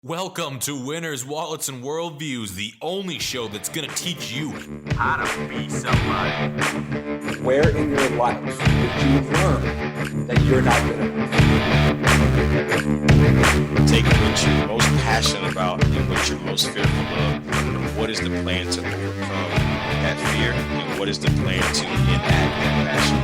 Welcome to Winners, Wallets, and Worldviews, the only show that's going to teach you how to be somebody. Where in your life did you learn that you're not good enough? Take what you're most passionate about and what you're most fearful of, and what is the plan to overcome that fear, and what is the plan to enact that passion.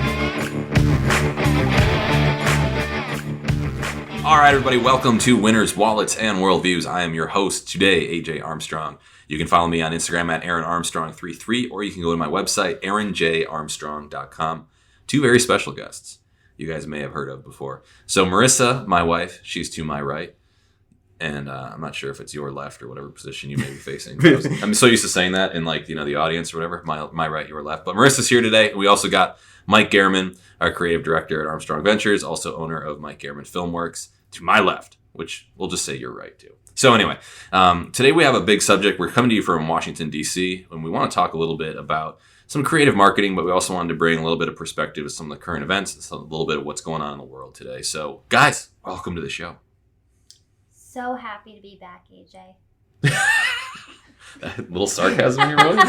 All right, everybody, welcome to Winners, Wallets, and Worldviews. I am your host today, J Armstrong. You can follow me on Instagram at AaronArmstrong33, or you can go to my website, AaronJArmstrong.com. Two very special guests you guys may have heard of before. So Marissa, my wife, she's to my right, and I'm not sure if it's your left or whatever position you may be facing. I'm so used to saying that in the audience or whatever, my right, your left. But Marissa's here today. We also got Mike Gehrman, our creative director at Armstrong Ventures, also owner of Mike Gehrman Filmworks, to my left, which we'll just say you're right too. So anyway, today we have a big subject. We're coming to you from Washington, D.C., and we want to talk a little bit about some creative marketing, but we also wanted to bring a little bit of perspective to some of the current events and a little bit of what's going on in the world today. So guys, welcome to the show. So happy to be back, AJ. A little sarcasm in your voice.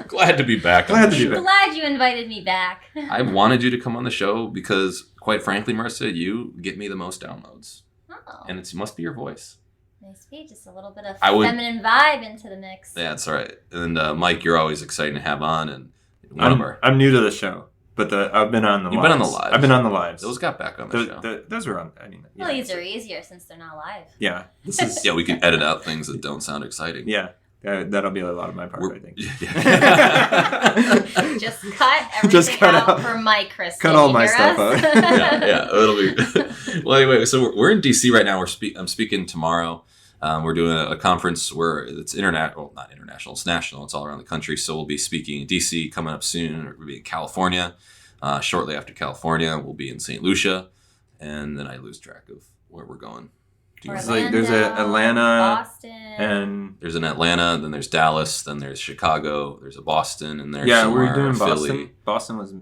Glad to be back. Glad you invited me back. I wanted you to come on the show because, quite frankly, Marissa, you get me the most downloads. Oh. And it must be your voice. Nice to be. Just a little bit of feminine vibe into the mix. Yeah, that's all right. And Mike, you're always exciting to have on. And I'm new to the show, but I've been on the lives. You've been on the lives. I've been on the lives. Those got back on the show. Those were on. Well, these are easier since they're not live. Yeah. This is. Yeah, we can edit out things that don't sound exciting. Yeah. That'll be a lot of my part, I think. Yeah. Just cut everything out for Mike, Chris. Cut all my stuff out. yeah, it'll be. Well, anyway, so we're in DC right now. I'm speaking tomorrow. We're doing a conference where it's international. Well, not international. It's national. It's all around the country. So we'll be speaking in DC coming up soon. We'll be in California. Shortly after California, we'll be in St. Lucia, and then I lose track of where we're going. Orlando, there's Atlanta, Boston, and there's an Atlanta, then there's Dallas, then there's Chicago, there's a Boston, and there's we're doing Philly. Boston was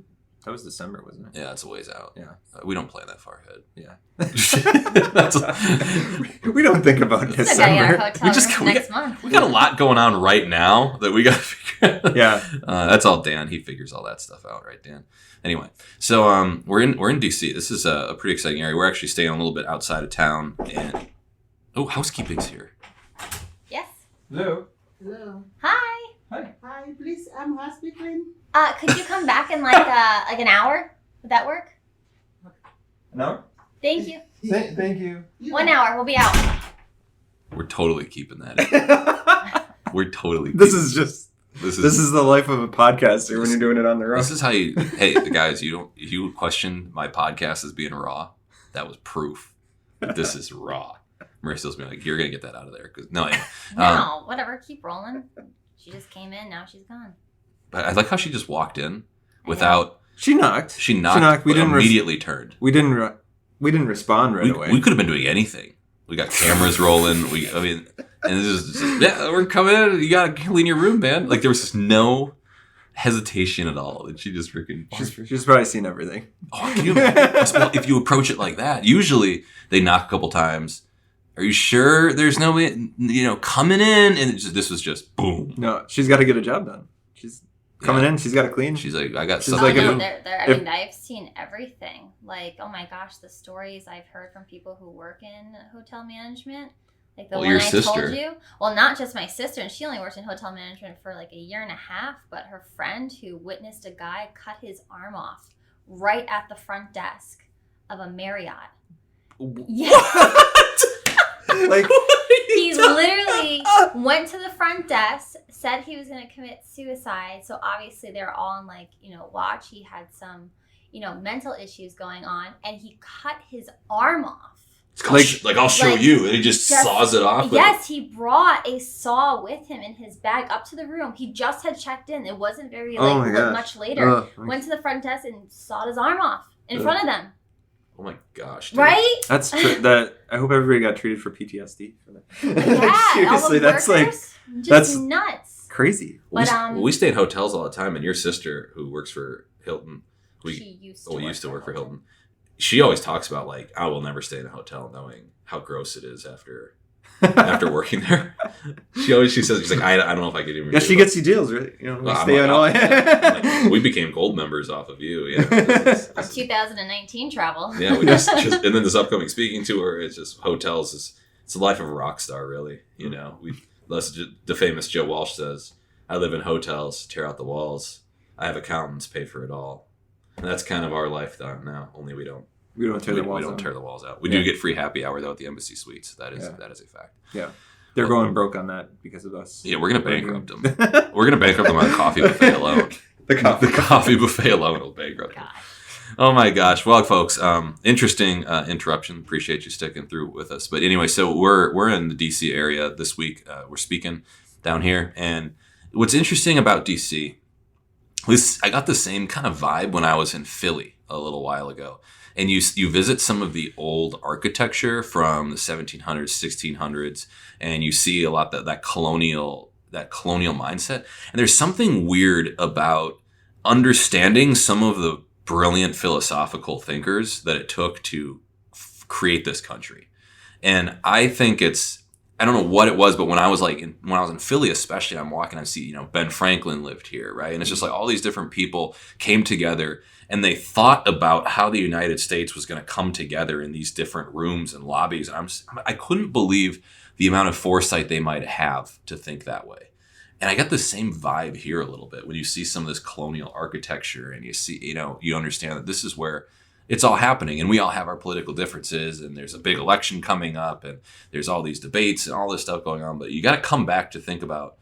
December, wasn't it? Yeah, it's a ways out. Yeah, we don't plan that far ahead. Yeah, we don't think about December. Next month. We got a lot going on right now that we got to figure out. Yeah, that's all Dan. He figures all that stuff out, right, Dan? Anyway, so we're in DC. This is a pretty exciting area. We're actually staying a little bit outside of town, and Housekeeping's here. Yes. Hello. Hello. Hi. Hi. Hi, please. I'm housekeeping. Could you come back in like an hour? Would that work? An hour? Thank you. Thank you. 1 hour. We'll be out. We're totally keeping that in. We're totally. This is the life of a podcaster when you're doing it on the road. This is how you. Hey, the guys, you questioned my podcast as being raw. That was proof that this is raw. Marissa's been like, "You're gonna get that out of there." Anyway, no, whatever. Keep rolling. She just came in. Now she's gone. But I like how she just walked in without. She knocked. She knocked. We didn't immediately turned. We didn't respond right away. We could have been doing anything. We got cameras rolling. And this is just, yeah, we're coming in. You gotta clean your room, man. Like there was just no hesitation at all, and she just freaking. She's probably seen everything. Oh, can you imagine? If you approach it like that, usually they knock a couple times. Are you sure there's no way, coming in? And this was just boom. No, she's got to get a job done. She's coming in. She's got to clean. She's like, I got she's stuff like, to do. I've seen everything. Like, oh my gosh, the stories I've heard from people who work in hotel management. Like the one your I sister. told you. Well, not just my sister, and she only worked in hotel management for like a year and a half, but her friend who witnessed a guy cut his arm off right at the front desk of a Marriott. Yes. Like he literally went to the front desk, said he was going to commit suicide. So obviously they're all on watch. He had some, mental issues going on, and he cut his arm off. I'll show you, and he just saws it off. Yes, he brought a saw with him in his bag up to the room. He just had checked in. It wasn't very much later. Went to the front desk and sawed his arm off in front of them. Oh my gosh! Dude. Right? That's that. I hope everybody got treated for PTSD for that. Yeah, seriously, that's just nuts. Crazy. But we stay in hotels all the time, and your sister, who works for Hilton, she used to work for Hilton. she always talks about like, I will never stay in a hotel knowing how gross it is after working there. She says, she's like, I don't know if I could even. Yeah, she gets you deals, right? You know, stay on all. Like, we became gold members off of you. Yeah, Our 2019 travel. Yeah, we just and then this upcoming speaking tour. It's just hotels. It's the life of a rock star, really. You know, the famous Joe Walsh says, "I live in hotels, tear out the walls. I have accountants, pay for it all." And that's kind of our life now. Only we don't. We don't tear the walls out. We don't tear the walls out. We do get free happy hour, though, at the Embassy Suites. That is a fact. Yeah. They're going broke on that because of us. Yeah, we're going to bankrupt them. We're going to bankrupt them on the coffee buffet alone. The coffee buffet alone will bankrupt them. Oh, my gosh. Well, folks, interesting interruption. Appreciate you sticking through with us. But anyway, so we're in the D.C. area this week. We're speaking down here. And what's interesting about D.C., I got the same kind of vibe when I was in Philly a little while ago. And you visit some of the old architecture from the 1700s, 1600s, and you see a lot that colonial mindset. And there's something weird about understanding some of the brilliant philosophical thinkers that it took to create this country. And I think I don't know what it was, but when I was in Philly, especially, I'm walking, I see, Ben Franklin lived here, right? And it's just like all these different people came together and they thought about how the United States was going to come together in these different rooms and lobbies. And I couldn't believe the amount of foresight they might have to think that way. And I got the same vibe here a little bit when you see some of this colonial architecture and you see, you understand that this is where it's all happening, and we all have our political differences, and there's a big election coming up, and there's all these debates and all this stuff going on. But you got to come back to think about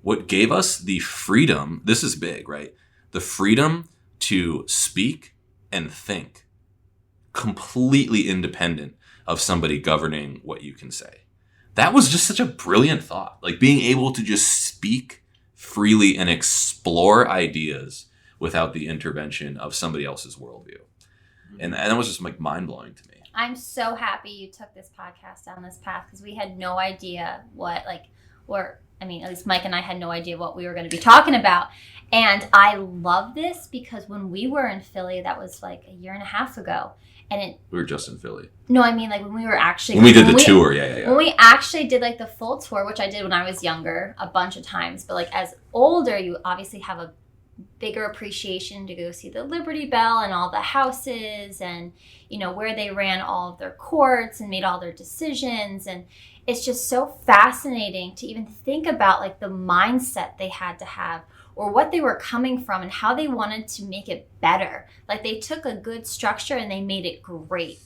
what gave us the freedom. This is big, right? The freedom to speak and think completely independent of somebody governing what you can say. That was just such a brilliant thought. Like being able to just speak freely and explore ideas without the intervention of somebody else's worldview. And that was just like mind-blowing to me. I'm so happy you took this podcast down this path because we had no idea at least Mike and I had no idea what we were going to be talking about. And I love this because when we were in Philly, that was like a year and a half ago. And we were just in Philly. No, I mean like when we were actually... When we did the tour, yeah. When we actually did like the full tour, which I did when I was younger a bunch of times. But like as older, you obviously have a bigger appreciation to go see the Liberty Bell and all the houses and, where they ran all of their courts and made all their decisions. And it's just so fascinating to even think about like the mindset they had to have or what they were coming from and how they wanted to make it better. Like they took a good structure and they made it great,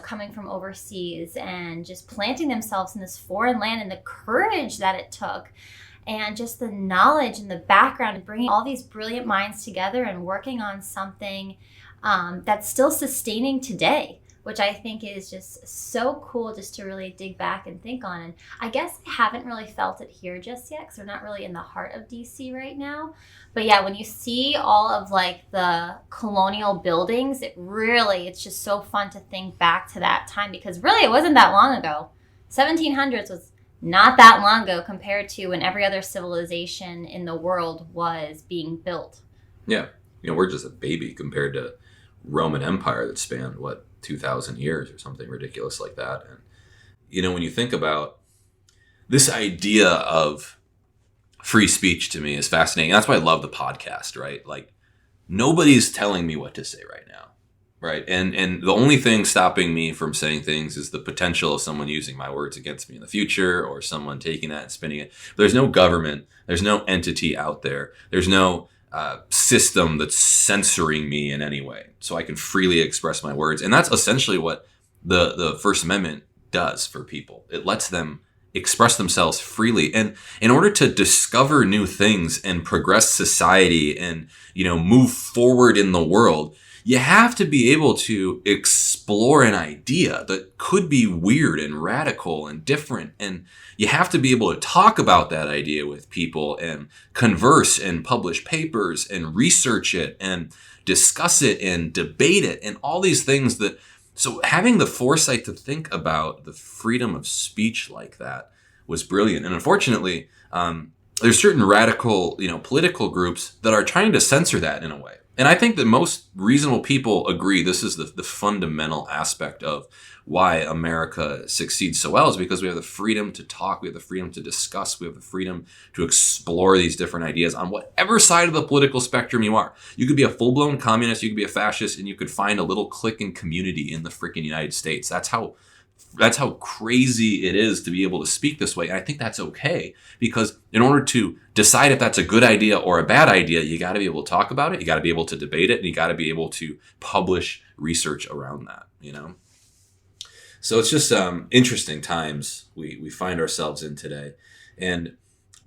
coming from overseas and just planting themselves in this foreign land and the courage that it took. And just the knowledge and the background and bringing all these brilliant minds together and working on something that's still sustaining today, which I think is just so cool just to really dig back and think on. And I guess I haven't really felt it here just yet because we're not really in the heart of DC right now. But yeah, when you see all of like the colonial buildings, it's just so fun to think back to that time because really it wasn't that long ago. 1700s was not that long ago compared to when every other civilization in the world was being built. Yeah. We're just a baby compared to Roman Empire that spanned, 2,000 years or something ridiculous like that. And, when you think about this idea of free speech to me is fascinating. That's why I love the podcast, right? Like nobody's telling me what to say right now. Right. And the only thing stopping me from saying things is the potential of someone using my words against me in the future or someone taking that and spinning it. But there's no government. There's no entity out there. There's no system that's censoring me in any way. So I can freely express my words. And that's essentially what the First Amendment does for people. It lets them express themselves freely. And in order to discover new things and progress society and, move forward in the world, you have to be able to explore an idea that could be weird and radical and different. And you have to be able to talk about that idea with people and converse and publish papers and research it and discuss it and debate it and all these things so having the foresight to think about the freedom of speech like that was brilliant. And unfortunately, there's certain radical, political groups that are trying to censor that in a way. And I think that most reasonable people agree this is the fundamental aspect of why America succeeds so well, is because we have the freedom to talk, we have the freedom to discuss, we have the freedom to explore these different ideas on whatever side of the political spectrum you are. You could be a full-blown communist, you could be a fascist, and you could find a little clique and community in the freaking United States. That's how crazy it is to be able to speak this way. And I think that's okay, because in order to decide if that's a good idea or a bad idea, you got to be able to talk about it, you got to be able to debate it, and you got to be able to publish research around that, you know? So it's just interesting times we find ourselves in today. And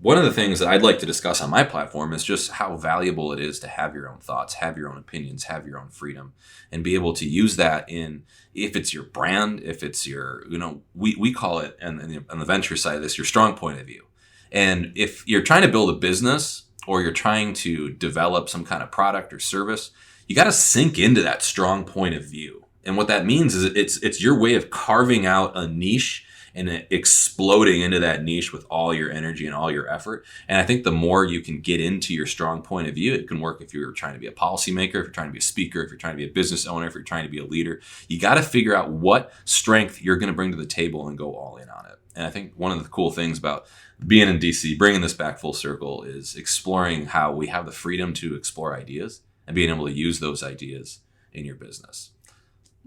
one of the things that I'd like to discuss on my platform is just how valuable it is to have your own thoughts, have your own opinions, have your own freedom, and be able to use that in, if it's your brand, if it's your, you know, we call it on the venture side of this, your strong point of view. And if you're trying to build a business or you're trying to develop some kind of product or service, you got to sink into that strong point of view. And what that means is it's your way of carving out a niche and exploding into that niche with all your energy and all your effort. And I think the more you can get into your strong point of view, it can work if you're trying to be a policymaker, if you're trying to be a speaker, if you're trying to be a business owner, if you're trying to be a leader. You got to figure out what strength you're going to bring to the table and go all in on it. And I think one of the cool things about being in DC, bringing this back full circle, is exploring how we have the freedom to explore ideas and being able to use those ideas in your business.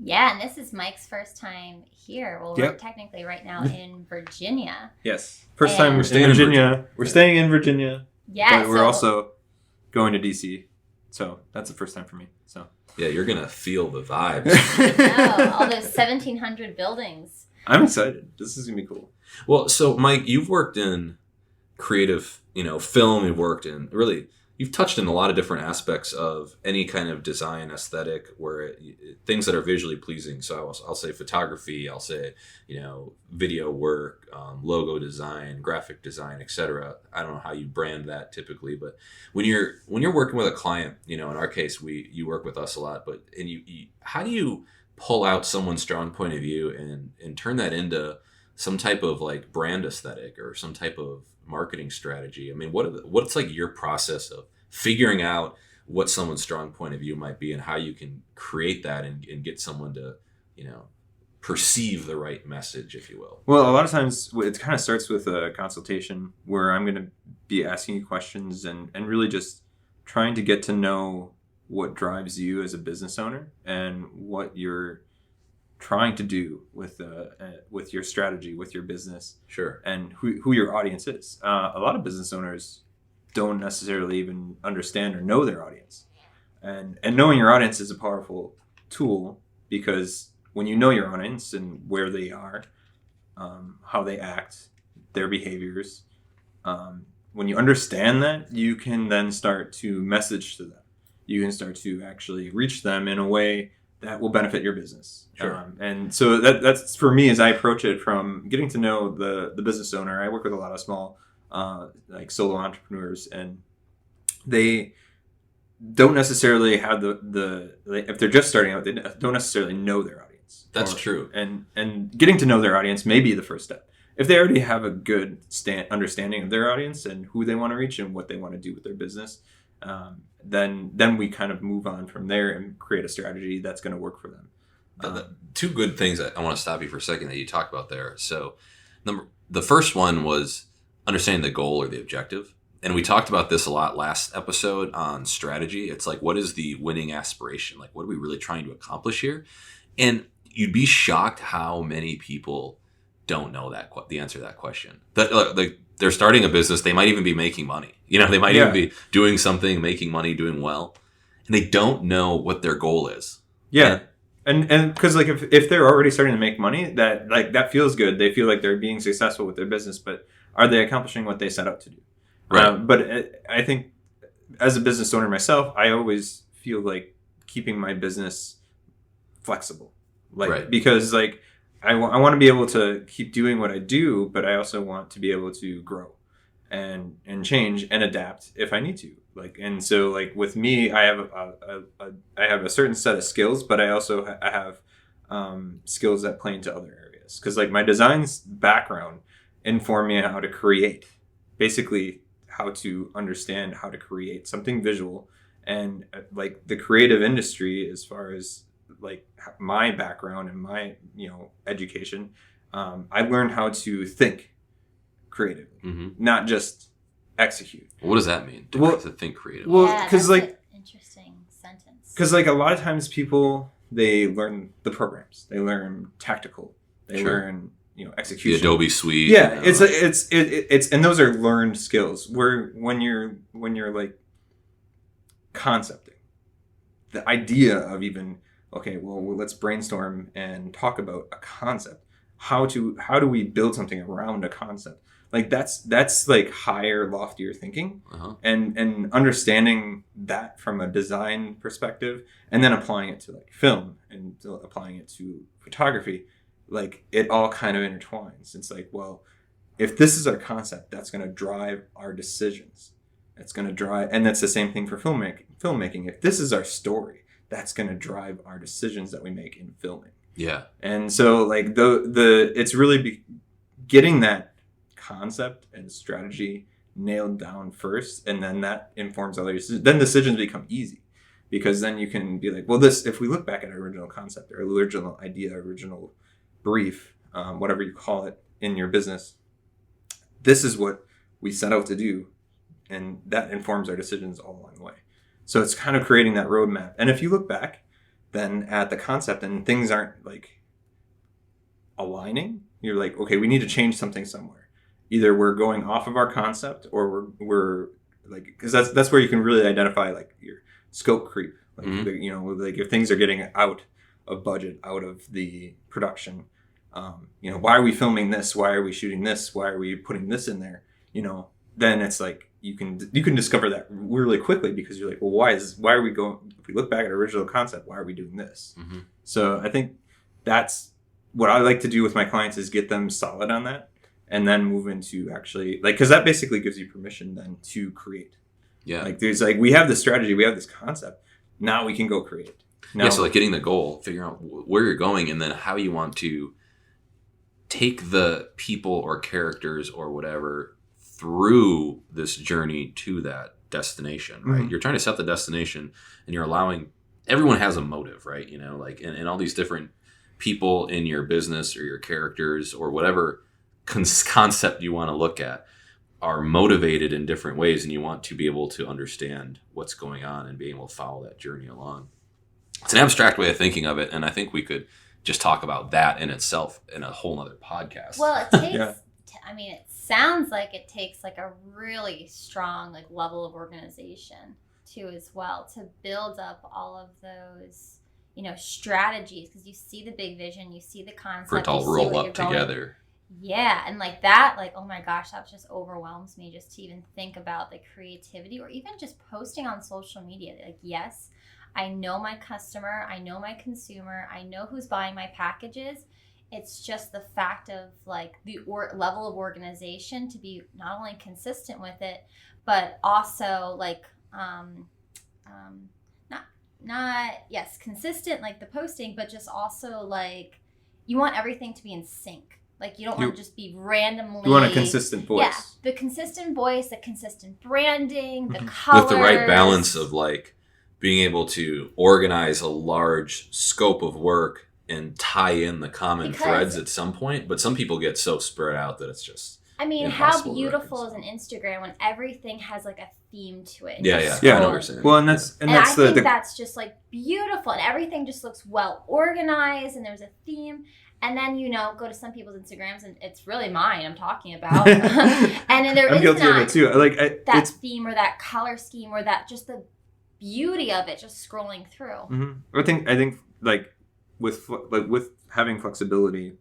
Yeah, and this is Mike's first time here. Well, we're Yep. technically right now in Virginia. Yes. First time And- we're staying in Virginia. We're staying in Virginia. Yeah, But we're also going to DC. So that's the first time for me. So Yeah, you're going to feel the vibes. all those 1,700 buildings. I'm excited. This is going to be cool. Well, so Mike, you've worked in creative, film, you've touched in a lot of different aspects of any kind of design aesthetic where things that are visually pleasing. So I'll say photography, I'll say, video work, logo design, graphic design, etc. I don't know how you brand that typically, but when you're working with a client, in our case, you work with us a lot, but how do you pull out someone's strong point of view and turn that into some type of like brand aesthetic or some type of marketing strategy? I mean, what's like your process of figuring out what someone's strong point of view might be and how you can create that and get someone to, perceive the right message, if you will? Well, a lot of times it kind of starts with a consultation where I'm going to be asking you questions and really just trying to get to know what drives you as a business owner and what you're trying to do with your strategy, with your business. Sure. And who your audience is. A lot of business owners don't necessarily even understand or know their audience. And knowing your audience is a powerful tool, because when you know your audience and where they are, how they act, their behaviors, when you understand that, you can then start to message to them. You can start to actually reach them in a way that will benefit your business. Sure. And so that's for me, as I approach it from getting to know the business owner. I work with a lot of small like solo entrepreneurs, and they don't necessarily have if they're just starting out, they don't necessarily know their audience. That's true. And getting to know their audience may be the first step. If they already have a good understanding of their audience and who they want to reach and what they want to do with their business, then we kind of move on from there and create a strategy that's going to work for them. Two good things that I want to stop you for a second that you talked about there. So the first one was understanding the goal or the objective. And we talked about this a lot last episode on strategy. It's like, what is the winning aspiration? Like, what are we really trying to accomplish here? And you'd be shocked how many people don't know the answer to that question. They're starting a business. They might even be making money. They might even be doing something, making money, doing well. And they don't know what their goal is. Yeah. And because like if they're already starting to make money, that feels good. They feel like they're being successful with their business, but are they accomplishing what they set out to do? Right. But I think as a business owner myself, I always feel like keeping my business flexible, because like I want to be able to keep doing what I do, but I also want to be able to grow and change and adapt if I need to. And so like with me, I have a certain set of skills, but I also have skills that play into other areas. Because like my design's background informed me on how to create, basically how to understand how to create something visual And like the creative industry, as far as like my background and my education, I learned how to think creatively, not just execute. What does that mean? To think creatively. Well, yeah, because that's like an interesting sentence. because like a lot of times people, they learn the programs, they learn tactical, they learn execution, the Adobe suite. Yeah, it's and those are learned skills. Where when you're like concepting, the idea of even well, let's brainstorm and talk about a concept. How do we build something around a concept? Like that's like higher, loftier thinking, and understanding that from a design perspective, and then applying it to like film and applying it to photography. Like it all kind of intertwines. It's like, well, if this is our concept, that's going to drive our decisions. It's going to drive, and that's the same thing for filmmaking. If this is our story, that's going to drive our decisions that we make in filming. Yeah. And so like it's really getting that concept and strategy nailed down first, and then that informs other decisions. Then decisions become easy, because then you can be like, well, if we look back at our original concept or original idea, original brief, whatever you call it in your business, this is what we set out to do, and that informs our decisions all along the way. So it's kind of creating that roadmap. And if you look back then at the concept and things aren't like aligning, you're like, okay, we need to change something somewhere. Either we're going off of our concept, or we're like, because that's where you can really identify like your scope creep, like like if things are getting out of budget, out of the production. Why are we filming this? Why are we shooting this? Why are we putting this in there? Then it's like you can discover that really quickly, because you're like, well, why are we going? If we look back at original concept, why are we doing this? So I think that's what I like to do with my clients, is get them solid on that, and then move into actually like, because that basically gives you permission then to create. Yeah. Like there's like, we have this strategy, we have this concept, now we can go create it. Now, so like getting the goal, figuring out where you're going, and then how you want to take the people or characters or whatever through this journey to that destination, right? You're trying to set the destination, and you're allowing, everyone has a motive, right? Like, and all these different people in your business or your characters or whatever concept you want to look at are motivated in different ways, and you want to be able to understand what's going on and be able to follow that journey along. It's an abstract way of thinking of it, and I think we could just talk about that in itself in a whole nother podcast. Well, it takes, it sounds like it takes like a really strong like level of organization too as well, to build up all of those, strategies, because you see the big vision, you see the concept. For it to all roll up together. Yeah, and like that, like, oh my gosh, that just overwhelms me just to even think about the creativity, or even just posting on social media. Like, yes, I know my customer, I know my consumer, I know who's buying my packages. It's just the fact of like the level of organization to be not only consistent with it, but also like consistent like the posting, but just also like you want everything to be in sync. Like you don't want to just be randomly. You want a consistent voice. Yeah, the consistent voice, the consistent branding, the colors. With the right balance of like being able to organize a large scope of work and tie in the common threads at some point. But some people get so spread out that it's just how beautiful is an Instagram when everything has like a theme to it? Yeah. I know what you're saying. Well, and I think that's just like beautiful, and everything just looks well organized, and there's a theme. And then, go to some people's Instagrams, and it's really mine I'm talking about. And then I'm guilty of it too. That theme or that color scheme or that just the beauty of it just scrolling through. I think like with having flexibility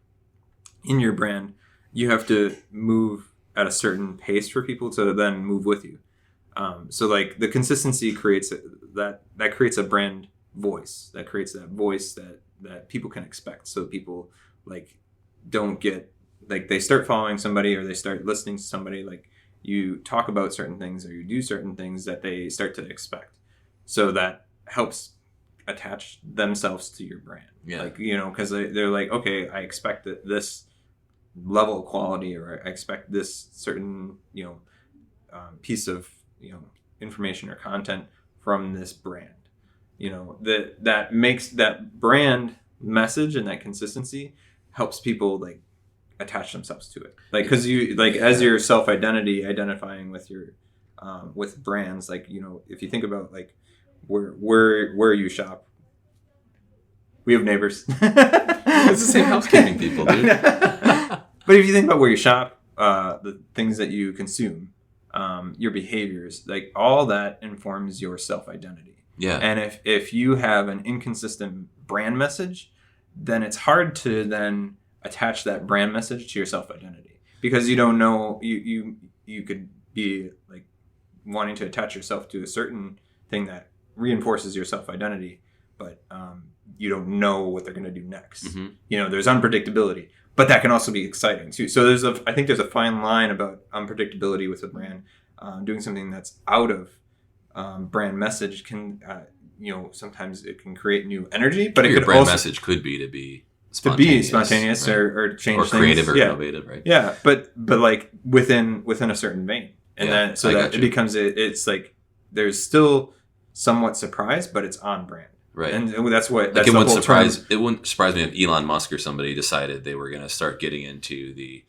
in your brand, you have to move at a certain pace for people to then move with you. So like the consistency creates that creates a brand voice, that creates that voice that people can expect. So people like don't get like they start following somebody or they start listening to somebody, like you talk about certain things or you do certain things that they start to expect. So that helps attach themselves to your brand. Yeah. Like, because they're like, okay, I expect that this level of quality, or I expect this certain, piece of, information or content from this brand. That makes that brand message and that consistency helps people like attach themselves to it. Like, because you like as your self identity identifying with your with brands, like if you think about like where you shop, we have neighbors. It's the same housekeeping people, dude. But if you think about where you shop, the things that you consume, your behaviors, like all that informs your self identity. Yeah. And if you have an inconsistent brand message, then it's hard to then attach that brand message to your self identity, because you don't know you could be like wanting to attach yourself to a certain thing that reinforces your self identity, but you don't know what they're going to do next. Mm-hmm. There's unpredictability, but that can also be exciting too. So I think there's a fine line about unpredictability with a brand. Doing something that's out of brand message can, sometimes it can create new energy, but your it could brand also message could be to be spontaneous, right? or change or creative things. or innovative, right? Yeah, but like within a certain vein, and then so that it becomes it's like there's still somewhat surprise, but it's on brand, right? And that's what like that's it the wouldn't whole surprise term. it wouldn't surprise me if Elon Musk or somebody decided they were going to start getting into the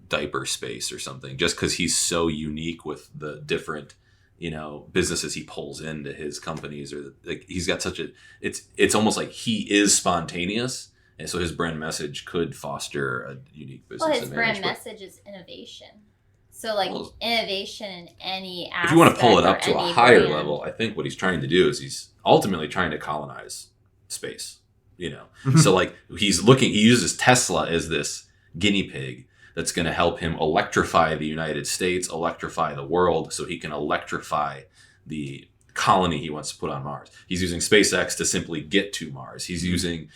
diaper space or something, just because he's so unique with the different businesses he pulls into his companies, or like he's got such it's almost like he is spontaneous, and so his brand message could foster a unique business. Well, his advantage, brand message is innovation. So like innovation in any aspect. If you want to pull it up or to a any higher brand. level, I think what he's trying to do is he's ultimately trying to colonize space. So like he uses Tesla as this guinea pig that's going to help him electrify the United States, electrify the world, so he can electrify the colony he wants to put on Mars. He's using SpaceX to simply get to Mars. He's using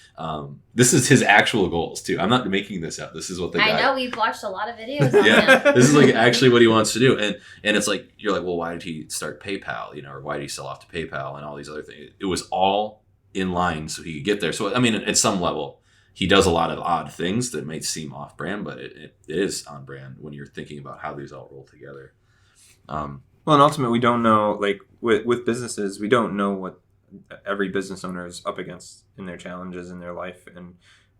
this is his actual goals too. I'm not making this up. This is what the guy. I know, we've watched a lot of videos on him. This is like actually what he wants to do, and it's like you're like, well, why did he start PayPal? Or why did he sell off to PayPal and all these other things? It was all in line so he could get there. So I mean, at some level, he does a lot of odd things that might seem off brand, but it is on brand when you're thinking about how these all roll together. Well, and ultimately, we don't know, like with businesses, we don't know what every business owner is up against in their challenges in their life. And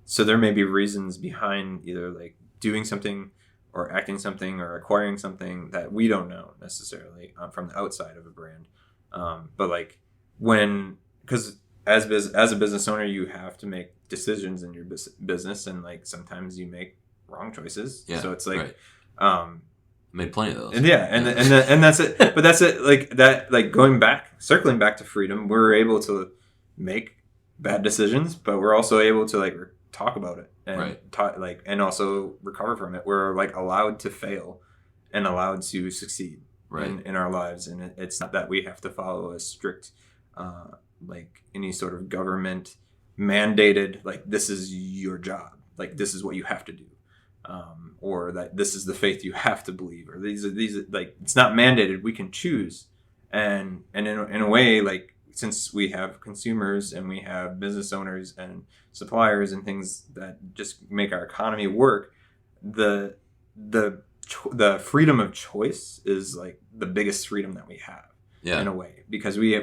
so there may be reasons behind either like doing something or acting something or acquiring something that we don't know necessarily from the outside of a brand. But like because as a business owner, you have to make decisions in your business, and like sometimes you make wrong choices. Yeah, so it's like, right. Made plenty of those. And that's it. But that's it. Like that. Like circling back to freedom, we're able to make bad decisions, but we're also able to like talk about it and and also recover from it. We're like allowed to fail and allowed to succeed in our lives, and it's not that we have to follow a strict like any sort of government mandated, like this is your job, like this is what you have to do, or that this is the faith you have to believe, or these are like it's not mandated. We can choose, and in a way, like since we have consumers and we have business owners and suppliers and things that just make our economy work, the freedom of choice is like the biggest freedom that we have. Yeah. In a way, because we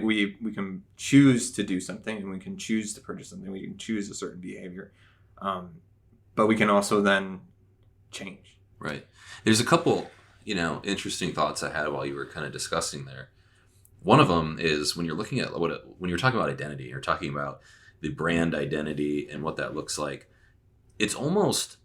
can choose to do something, and we can choose to purchase something, we can choose a certain behavior, but we can also then change. Right. There's a couple, interesting thoughts I had while you were kind of discussing there. One of them is when you're looking at when you're talking about identity, you're talking about the brand identity and what that looks like. It's almost,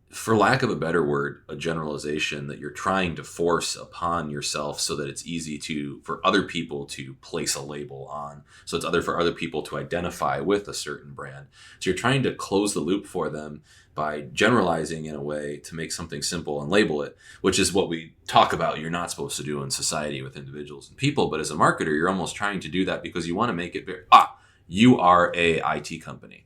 for lack of a better word, a generalization that you're trying to force upon yourself so that it's easy for other people to place a label on. So it's for other people to identify with a certain brand. So you're trying to close the loop for them by generalizing in a way to make something simple and label it, which is what we talk about you're not supposed to do in society with individuals and people. But as a our you're almost trying to do that because you want to make it very, you are a IT company.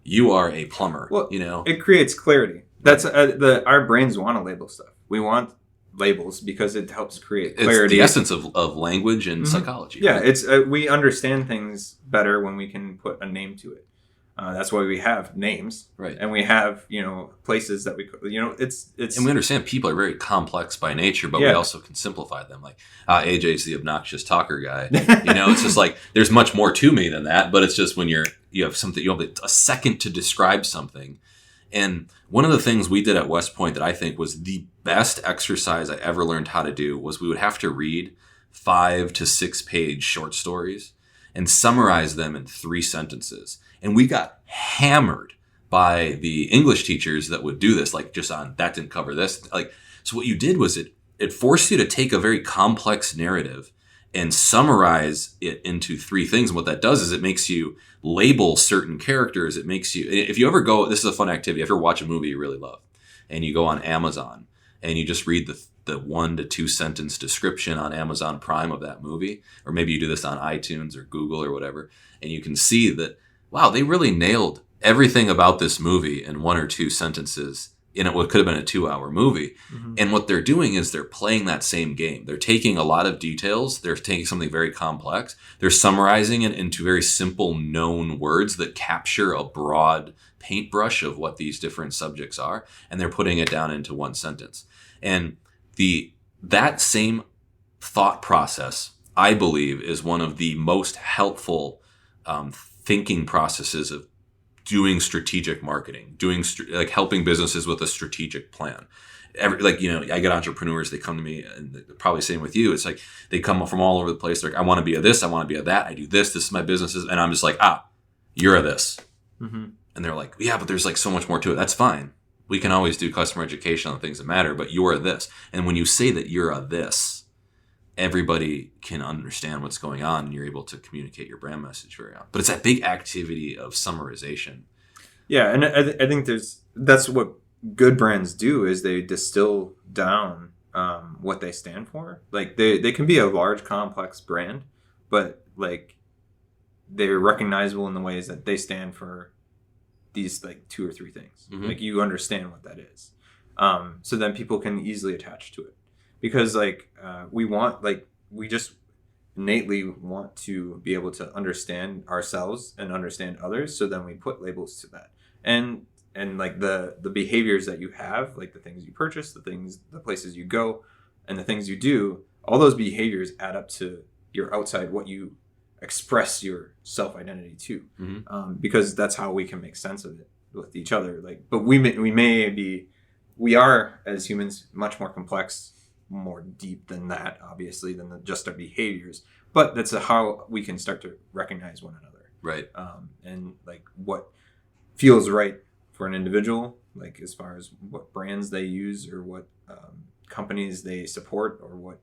You are a plumber. Well, it creates clarity. That's our brains want to label stuff. We want labels because it helps create clarity. It's the essence of language and psychology. Yeah, right? It's we understand things better when we can put a name to it. That's why we have names, Right. And we have places that it's and we understand people are very complex by nature, but we also can simplify them. Like AJ's the obnoxious talker guy. It's just like there's much more to me than that. But it's just when you have something, you have a second to describe something. And one of the things we did at West Point that I think was the best exercise I ever learned how to do was we would have to read 5 to 6 page short stories and summarize them in 3 sentences. And we got hammered by the English teachers that would do this, like just on that didn't cover this. Like, so what you did was it forced you to take a very complex narrative and summarize it into 3 things. And what that does is it makes you label certain characters. It makes you, if you ever go, this is a fun activity. If you ever watch a movie you really love and you go on Amazon and you just read the 1 to 2 sentence description on Amazon Prime of that movie, or maybe you do this on iTunes or Google or whatever, and you can see that, wow, they really nailed everything about this movie in 1 or 2 sentences in what could have been a 2-hour movie. Mm-hmm. And what they're doing is they're playing that same game. They're taking a lot of details. They're taking something very complex. They're summarizing it into very simple known words that capture a broad paintbrush of what these different subjects are. And they're putting it down into 1 sentence. And that same thought process, I believe, is one of the most helpful thinking processes of doing strategic marketing, like helping businesses with a strategic plan. I get entrepreneurs, they come to me, and probably same with you. It's like they come from all over the place. They're like, I want to be a this, I want to be a that, I do this is my business. And I'm just like, you're a this. Mm-hmm. And they're like, yeah, but there's like so much more to it. That's fine. We can always do customer education on things that matter, but you're a this. And when you say that you're a this, everybody can understand what's going on and you're able to communicate your brand message very well. But it's that big activity of summarization. Yeah, and I think that's what good brands do is they distill down what they stand for. Like they can be a large, complex brand, but like they're recognizable in the ways that they stand for these like 2 or 3 things. Mm-hmm. Like you understand what that is. So then people can easily attach to it. Because we just innately want to be able to understand ourselves and understand others. So then we put labels to that. And like the behaviors that you have, like the things you purchase, the places you go, and the things you do, all those behaviors add up to your outside, what you express your self-identity to. Mm-hmm. Because that's how we can make sense of it with each other. But we are as humans much more complex, more deep than that, obviously, than just our behaviors. But that's how we can start to recognize one another. Right. And like what feels right for an individual, like as far as what brands they use or what companies they support or what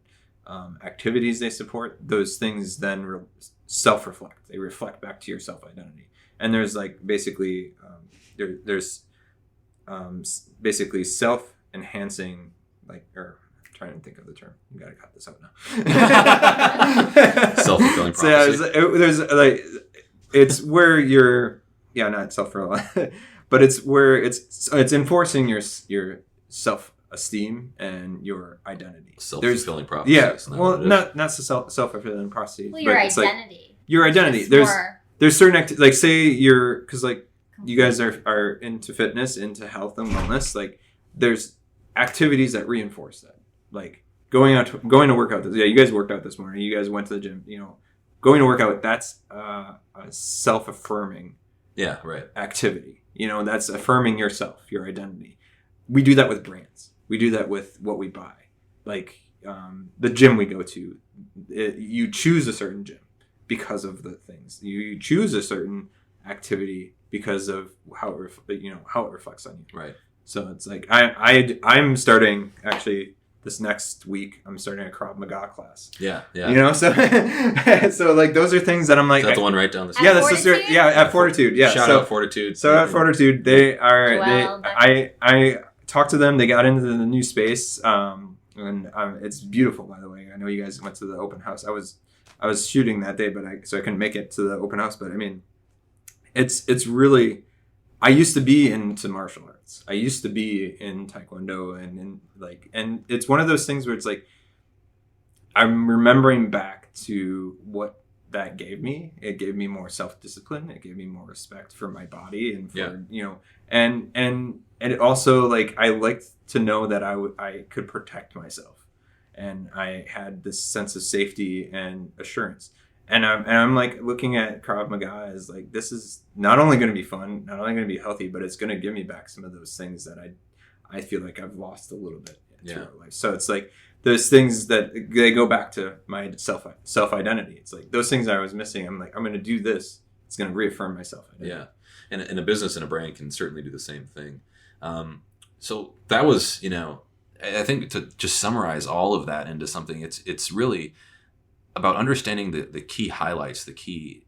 activities they support, those things then self-reflect. They reflect back to your self-identity. And there's like basically, there's basically self-enhancing, trying to think of the term. You gotta cut this out now. Self-fulfilling prophecy. So there's like, it's where you're, not self-fulfilling, but it's where it's enforcing your self-esteem and your identity. Self-fulfilling prophecy. Yeah, well, not self-fulfilling prophecy. Well, your identity. Your identity. There's certain like say you're, because like you guys are into fitness, into health and wellness. Like there's activities that reinforce that. Like going to work out. You guys worked out this morning. You guys went to the gym. Going to work out. That's a self-affirming. Yeah, right. Activity. That's affirming yourself, your identity. We do that with brands. We do that with what we buy. Like the gym we go to. You choose a certain gym because of the things. You choose a certain activity because of how it reflects on you. Right. So it's like I'm starting actually. This next week, I'm starting a Krav Maga class. Yeah. So like those are things that I'm like. Is that the one right down the street? Yeah, that's the street. Yeah, at Fortitude. Yeah, shout out Fortitude. So at Fortitude, they are. I talked to them. They got into the new space, and it's beautiful. By the way, I know you guys went to the open house. I was shooting that day, so I couldn't make it to the open house. But I mean, it's really. I used to be into martial arts. I used to be in Taekwondo and it's one of those things where it's like I'm remembering back to what that gave me. It gave me more self-discipline. It gave me more respect for my body and for, and it also, like, I liked to know that I could protect myself, and I had this sense of safety and assurance. And I'm like looking at Krav Maga as like, this is not only going to be fun, not only going to be healthy, but it's going to give me back some of those things that I feel like I've lost a little bit throughout life. So it's like those things that they go back to my self identity. It's like those things I was missing. I'm like, I'm going to do this. It's going to reaffirm my self identity. Yeah, and a business and a brand can certainly do the same thing. So that was, I think, to just summarize all of that into something, it's really about understanding the key highlights, the key,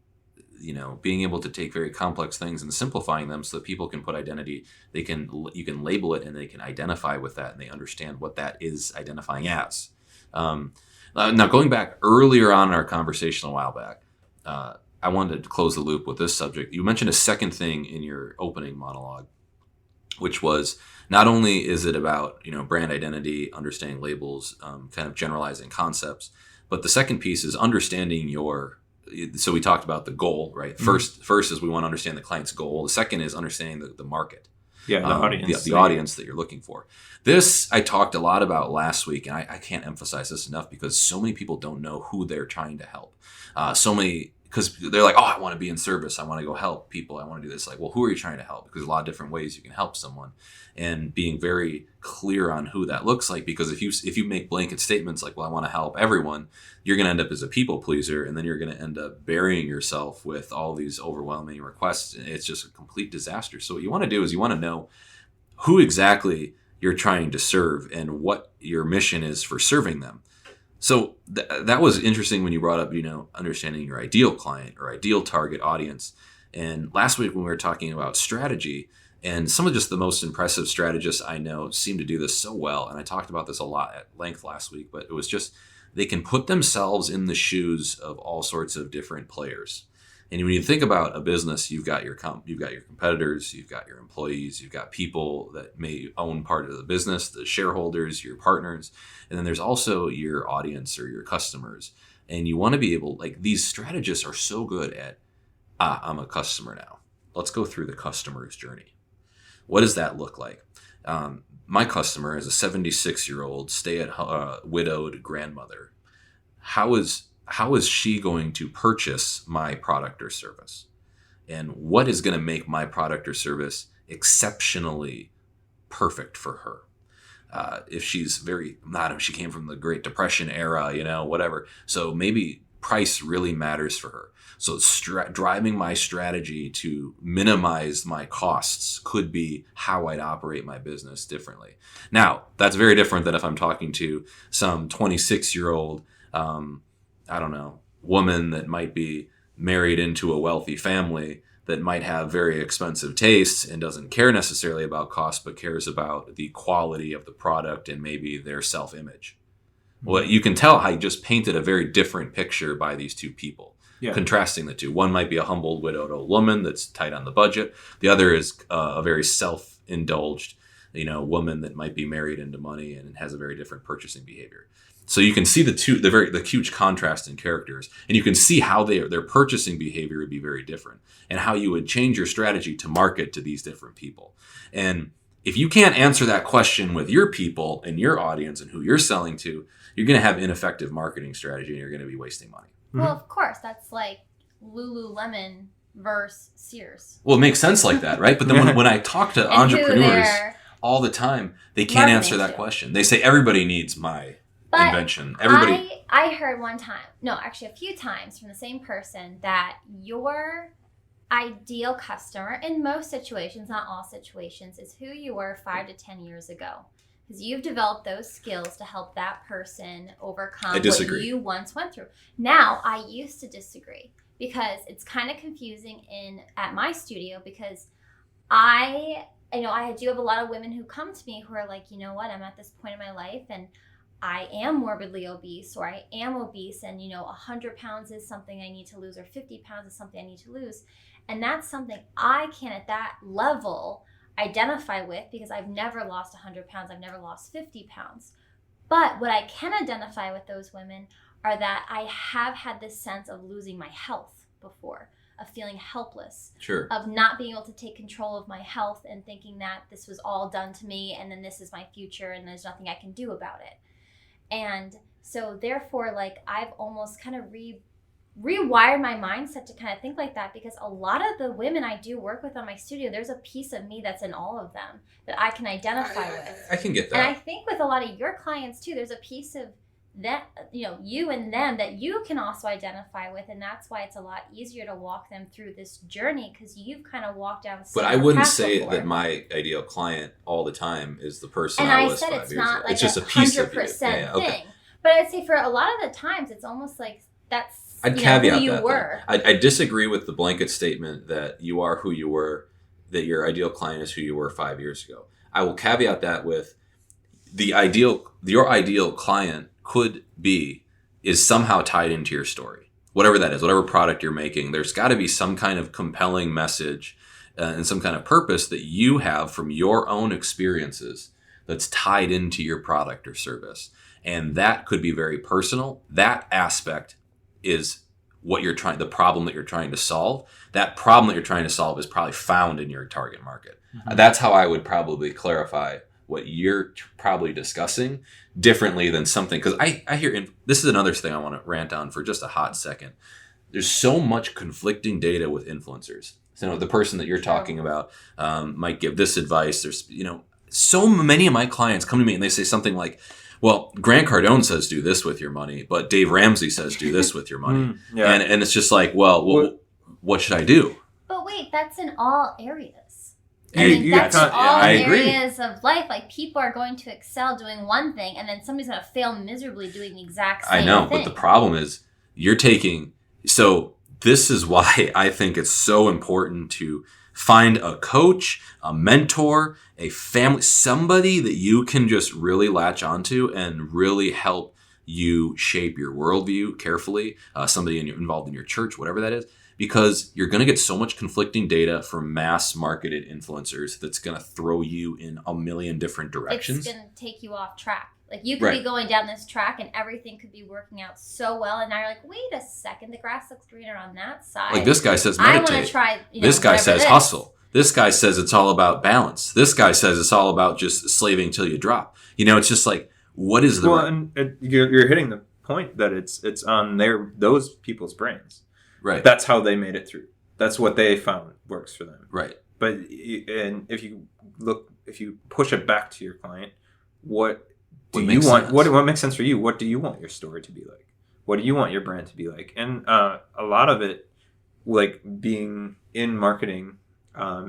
being able to take very complex things and simplifying them so that people can put identity, you can label it and they can identify with that and they understand what that is identifying as. Now, going back earlier on in our conversation a while back, I wanted to close the loop with this subject. You mentioned a second thing in your opening monologue, which was not only is it about, brand identity, understanding labels, kind of generalizing concepts, but the second piece is understanding so we talked about the goal, right? Mm-hmm. First is we want to understand the client's goal. The second is understanding the market. Yeah, the audience. The audience that you're looking for. This I talked a lot about last week, and I can't emphasize this enough because so many people don't know who they're trying to help. Because they're like, oh, I want to be in service. I want to go help people. I want to do this. Like, well, who are you trying to help? Because there's a lot of different ways you can help someone, and being very clear on who that looks like. Because if you make blanket statements like, well, I want to help everyone, you're going to end up as a people pleaser, and then you're going to end up burying yourself with all these overwhelming requests. It's just a complete disaster. So what you want to do is you want to know who exactly you're trying to serve and what your mission is for serving them. So that was interesting when you brought up, understanding your ideal client or ideal target audience. And last week when we were talking about strategy, and some of just the most impressive strategists I know seem to do this so well. And I talked about this a lot at length last week, but it was just, they can put themselves in the shoes of all sorts of different players. And when you think about a business, you've got your competitors, you've got your employees, you've got people that may own part of the business, the shareholders, your partners, and then there's also your audience or your customers. And you want to be able, like, these strategists are so good at, I'm a customer now. Let's go through the customer's journey. What does that look like? My customer is a 76-year-old widowed grandmother. How is she going to purchase my product or service? And what is going to make my product or service exceptionally perfect for her? If she's she came from the Great Depression era, whatever. So maybe price really matters for her. So driving my strategy to minimize my costs could be how I'd operate my business differently. Now, that's very different than if I'm talking to some 26-year-old, woman that might be married into a wealthy family that might have very expensive tastes and doesn't care necessarily about cost, but cares about the quality of the product and maybe their self-image. Mm-hmm. Well, you can tell how I just painted a very different picture by these two people, contrasting the two. One might be a humble widowed old woman that's tight on the budget. The other is a very self-indulged, woman that might be married into money and has a very different purchasing behavior. So you can see the huge contrast in characters, and you can see how their purchasing behavior would be very different, and how you would change your strategy to market to these different people. And if you can't answer that question with your people and your audience and who you're selling to, you're going to have ineffective marketing strategy, and you're going to be wasting money. Well, of course, that's like Lululemon versus Sears. Well, it makes sense like that, right? But then when I talk to entrepreneurs all the time, they can't answer that question. They say everybody needs my invention. Everybody. I heard a few times from the same person that your ideal customer in most situations, not all situations, is who you were 5 to 10 years ago. Because you've developed those skills to help that person overcome what you once went through. Now, I used to disagree because it's kind of confusing at my studio, because I do have a lot of women who come to me who are like, you know what, I'm at this point in my life and I am morbidly obese, or I am obese, and 100 pounds is something I need to lose, or 50 pounds is something I need to lose. And that's something I can, at that level, identify with, because I've never lost 100 pounds. I've never lost 50 pounds. But what I can identify with those women are that I have had this sense of losing my health before, of feeling helpless, Sure. of not being able to take control of my health and thinking that this was all done to me and then this is my future and there's nothing I can do about it. And so therefore, like, I've almost kind of rewired my mindset to kind of think like that, because a lot of the women I do work with on my studio, there's a piece of me that's in all of them that I can identify with. I can get that. And I think with a lot of your clients too, there's a piece of that, you know, you and them that you can also identify with, and that's why it's a lot easier to walk them through this journey, because you've kind of walked down. But I wouldn't say that my ideal client all the time is the person and I I was said 5 it's years not ago. like It's just a 100% piece of you. thing. Okay. But I'd say for a lot of the times, it's almost like that's I'd who caveat you that. were. I disagree with the blanket statement that you are who you were, that your ideal client is who you were 5 years ago. I will caveat that with your ideal client is somehow tied into your story. Whatever that is, whatever product you're making, there's got to be some kind of compelling message and some kind of purpose that you have from your own experiences that's tied into your product or service. And that could be very personal. That aspect is the problem that you're trying to solve. That problem that you're trying to solve is probably found in your target market. Mm-hmm. That's how I would probably clarify what you're probably discussing differently than something. Because I hear, and this is another thing I want to rant on for just a hot second. There's so much conflicting data with influencers. So the person that you're talking about might give this advice. There's, so many of my clients come to me and they say something like, well, Grant Cardone says do this with your money, but Dave Ramsey says do this with your money. Yeah. And it's just like, well, what should I do? But wait, that's in all areas. That's in all agree. areas of life. Like, people are going to excel doing one thing, and then somebody's going to fail miserably doing the exact same thing. I know, but the problem is so this is why I think it's so important to find a coach, a mentor, a family, somebody that you can just really latch onto and really help you shape your worldview carefully, somebody involved in your church, whatever that is, because you're going to get so much conflicting data from mass marketed influencers that's going to throw you in a million different directions. It's going to take you off track. Like, you could be going down this track and everything could be working out so well, and now you're like, wait a second, the grass looks greener on that side. Like, this guy says meditate. I want to try, this guy says hustle. This guy says it's all about balance. This guy says it's all about just slaving till you drop. It's just like, what is the... Well, and you're hitting the point that it's on those people's brains. Right. That's how they made it through. That's what they found works for them. Right. But if you push it back to your client, what do you want? Sense? What makes sense for you? What do you want your story to be like? What do you want your brand to be like? And a lot of it, like being in marketing,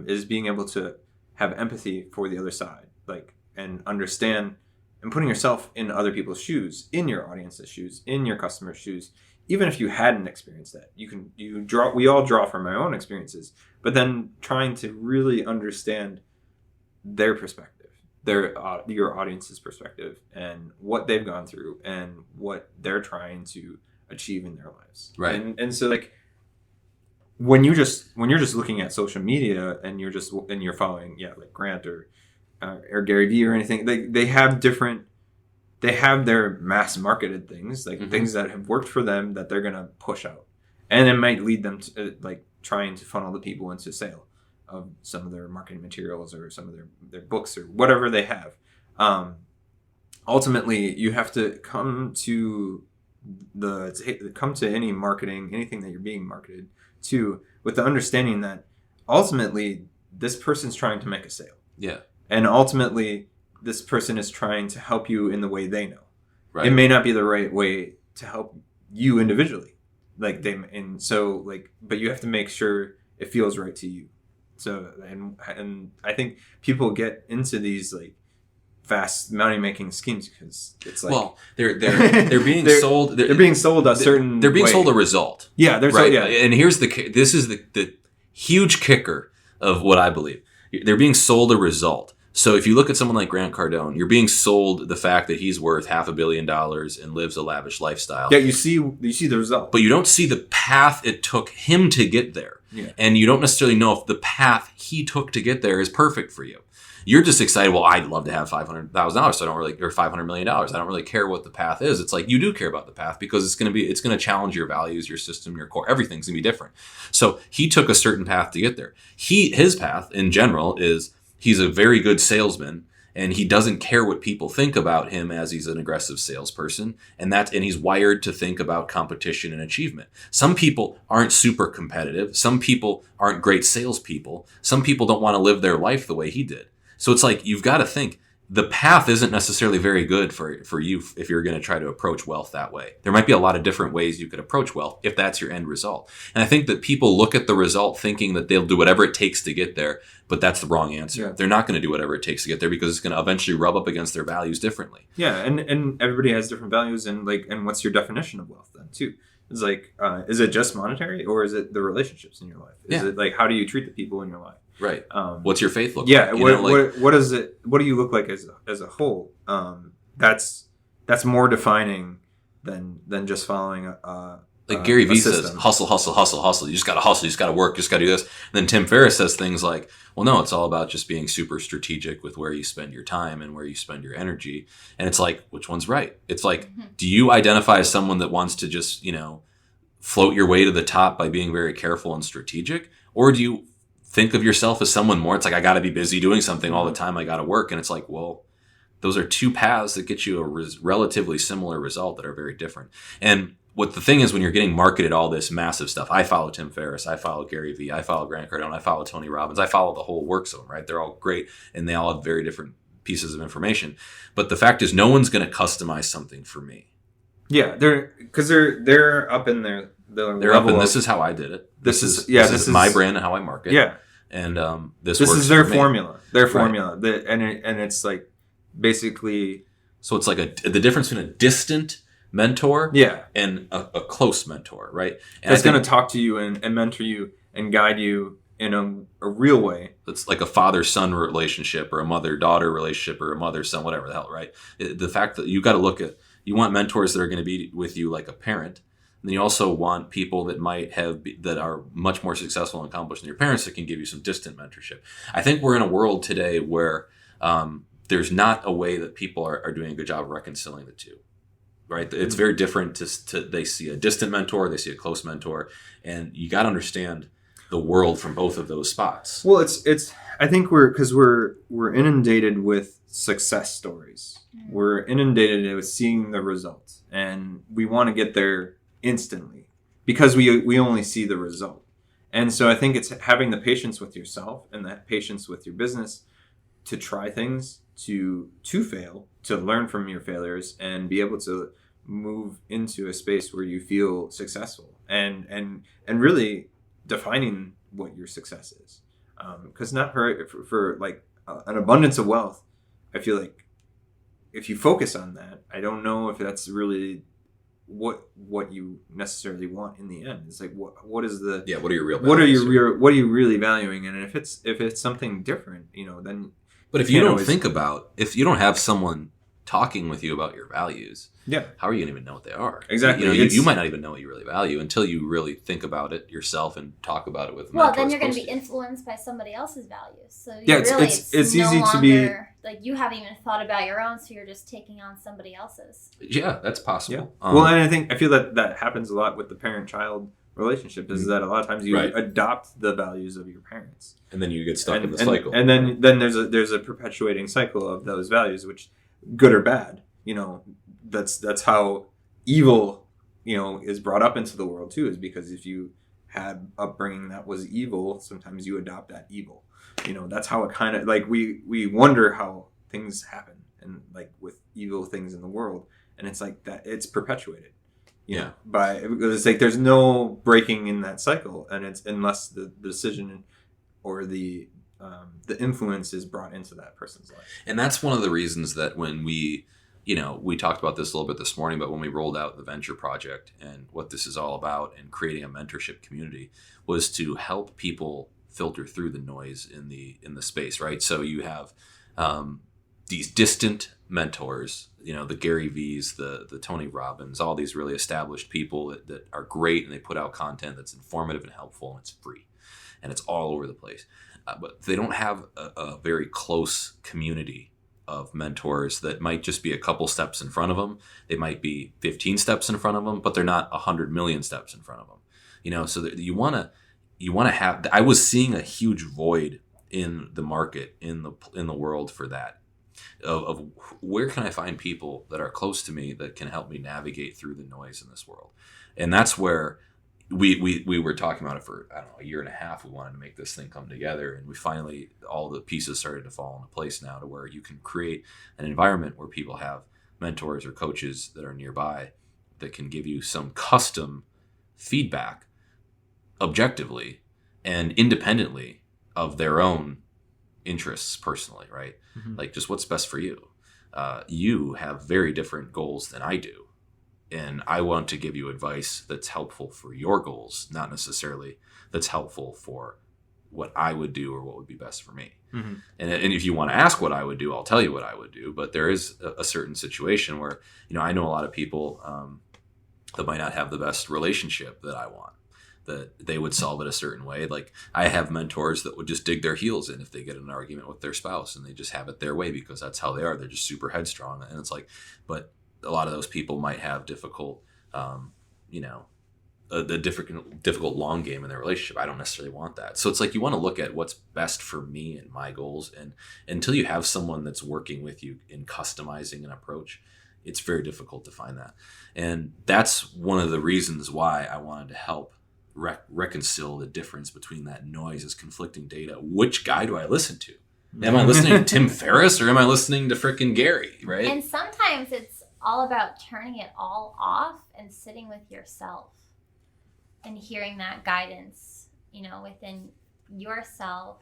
is being able to have empathy for the other side, like, and understand and putting yourself in other people's shoes, in your audience's shoes, in your customer's shoes. Even if you hadn't experienced that, we all draw from our own experiences, but then trying to really understand their perspective, your audience's perspective, and what they've gone through and what they're trying to achieve in their lives. Right. And so, like, when you're just looking at social media and you're following, like Grant or Gary Vee or anything, they have their mass marketed things, like things that have worked for them that they're going to push out. And it might lead them to like trying to funnel the people into sale of some of their marketing materials or some of their books or whatever they have. Ultimately, you have to come to any marketing, anything that you're being marketed to, with the understanding that ultimately this person's trying to make a sale. Yeah. And ultimately, this person is trying to help you in the way they know. Right. It may not be the right way to help you individually. But you have to make sure it feels right to you. So, and I think people get into these like fast money making schemes because it's like, well, they're being sold. They're being sold a certain. They're being way. sold a result. Yeah, they're right. Sold, yeah. And this is the huge kicker of what I believe. They're being sold a result. So if you look at someone like Grant Cardone, you're being sold the fact that he's worth $500 million and lives a lavish lifestyle. Yeah, you see the result. But you don't see the path it took him to get there. Yeah. And you don't necessarily know if the path he took to get there is perfect for you. You're just excited. Well, I'd love to have $500,000, so I don't really, or $500 million. I don't really care what the path is. It's like you do care about the path because it's going to challenge your values, your system, your core. Everything's going to be different. So he took a certain path to get there. His path in general is he's a very good salesman. And he doesn't care what people think about him as he's an aggressive salesperson. And he's wired to think about competition and achievement. Some people aren't super competitive. Some people aren't great salespeople. Some people don't want to live their life the way he did. So it's like, you've got to think the path isn't necessarily very good for you if you're going to try to approach wealth that way. There might be a lot of different ways you could approach wealth if that's your end result. And I think that people look at the result thinking that they'll do whatever it takes to get there, but that's the wrong answer. Yeah. They're not going to do whatever it takes to get there because it's going to eventually rub up against their values differently. Yeah, and everybody has different values, and what's your definition of wealth then too? It's like, is it just monetary, or is it the relationships in your life? Is it like, how do you treat the people in your life? Right. What's your faith look like? Yeah. What is it? What do you look like as a whole? That's more defining than just following like Gary Vee says, hustle, hustle, hustle, hustle. You just got to hustle. You just got to work. You just got to do this. And then Tim Ferriss says things like, well, no, it's all about just being super strategic with where you spend your time and where you spend your energy. And it's like, which one's right? It's like, do you identify as someone that wants to just, float your way to the top by being very careful and strategic? Or do you think of yourself as someone more, it's like, I got to be busy doing something all the time. I got to work. And it's like, well, those are two paths that get you a relatively similar result that are very different. And what the thing is, when you're getting marketed all this massive stuff, I follow Tim Ferriss, I follow Gary Vee, I follow Grant Cardone, I follow Tony Robbins, I follow the whole work zone, right? They're all great and they all have very different pieces of information. But the fact is, no one's going to customize something for me. Yeah, they're up in their they're up, and this is how I did it. This is my brand and how I market. Yeah, and this is their formula. Their formula, and it's like basically. So it's like the difference between a distant mentor, and a close mentor, right? And that's going to talk to you and mentor you and guide you in a real way. It's like a father-son relationship or a mother-daughter relationship or a mother-son, whatever the hell, right? The fact that you got to look at, you want mentors that are going to be with you like a parent. And then you also want people that that are much more successful and accomplished than your parents that can give you some distant mentorship. I think we're in a world today where there's not a way that people are doing a good job of reconciling the two, right? It's very different they see a distant mentor, they see a close mentor, and you got to understand the world from both of those spots. Well, it's I think we're inundated with success stories. We're inundated with seeing the results, and we want to get there instantly because we only see the result. And so I think it's having the patience with yourself and that patience with your business to try things, to fail, to learn from your failures, and be able to move into a space where you feel successful and really defining what your success is. Because not for like an abundance of wealth, I feel like if you focus on that, I don't know if that's really what you necessarily want in the end. It's like what is the what are your real values? What are you really valuing? And if it's something different, then. But if you don't if you don't have someone talking with you about your values, how are you going to even know what they are? Exactly. You might not even know what you really value until you really think about it yourself and talk about it with mentors. Well, then you're going to be influenced by somebody else's values. So it's no easy longer, to be like you haven't even thought about your own, so you're just taking on somebody else's. Yeah, that's possible. Yeah. Well, and I feel that happens a lot with the parent-child relationship. Is that a lot of times you adopt the values of your parents, and then you get stuck in the cycle. And then there's a perpetuating cycle of those values, which good or bad, that's how evil, is brought up into the world too, is because if you had upbringing that was evil, sometimes you adopt that evil. That's how it kind of like we wonder how things happen and like with evil things in the world, and it's like that it's perpetuated. Because it's like there's no breaking in that cycle, and it's unless the decision or the influence is brought into that person's life. And that's one of the reasons that when we talked about this a little bit this morning, but when we rolled out the venture project and what this is all about and creating a mentorship community was to help people filter through the noise in the space, right? So you have these distant mentors, the Gary V's, the Tony Robbins, all these really established people that are great and they put out content that's informative and helpful and it's free and it's all over the place. but they don't have a very close community of mentors that might just be a couple steps in front of them. They might be 15 steps in front of them, but they're not 100 million steps in front of them. So that you want to have. I was seeing a huge void in the market, in the world for that. Of where can I find people that are close to me that can help me navigate through the noise in this world, and that's where we were talking about it for, I don't know, a year and a half. We wanted to make this thing come together, and we finally, all the pieces started to fall into place now to where you can create an environment where people have mentors or coaches that are nearby that can give you some custom feedback objectively and independently of their own interests personally, right? Mm-hmm. Like just what's best for you. You have very different goals than I do. And I want to give you advice that's helpful for your goals, not necessarily that's helpful for what I would do or what would be best for me. Mm-hmm. And if you want to ask what I would do, I'll tell you what I would do. But there is a certain situation where, I know a lot of people that might not have the best relationship that I want, that they would solve it a certain way. Like I have mentors that would just dig their heels in if they get in an argument with their spouse, and they just have it their way because that's how they are. They're just super headstrong. And it's like, but a lot of those people might have difficult, the difficult long game in their relationship. I don't necessarily want that. So it's like you want to look at what's best for me and my goals. And until you have someone that's working with you in customizing an approach, it's very difficult to find that. And that's one of the reasons why I wanted to help reconcile the difference between that noise as conflicting data. Which guy do I listen to? Am I listening to Tim Ferriss or am I listening to frickin' Gary, right? And sometimes it's all about turning it all off and sitting with yourself and hearing that guidance, within yourself.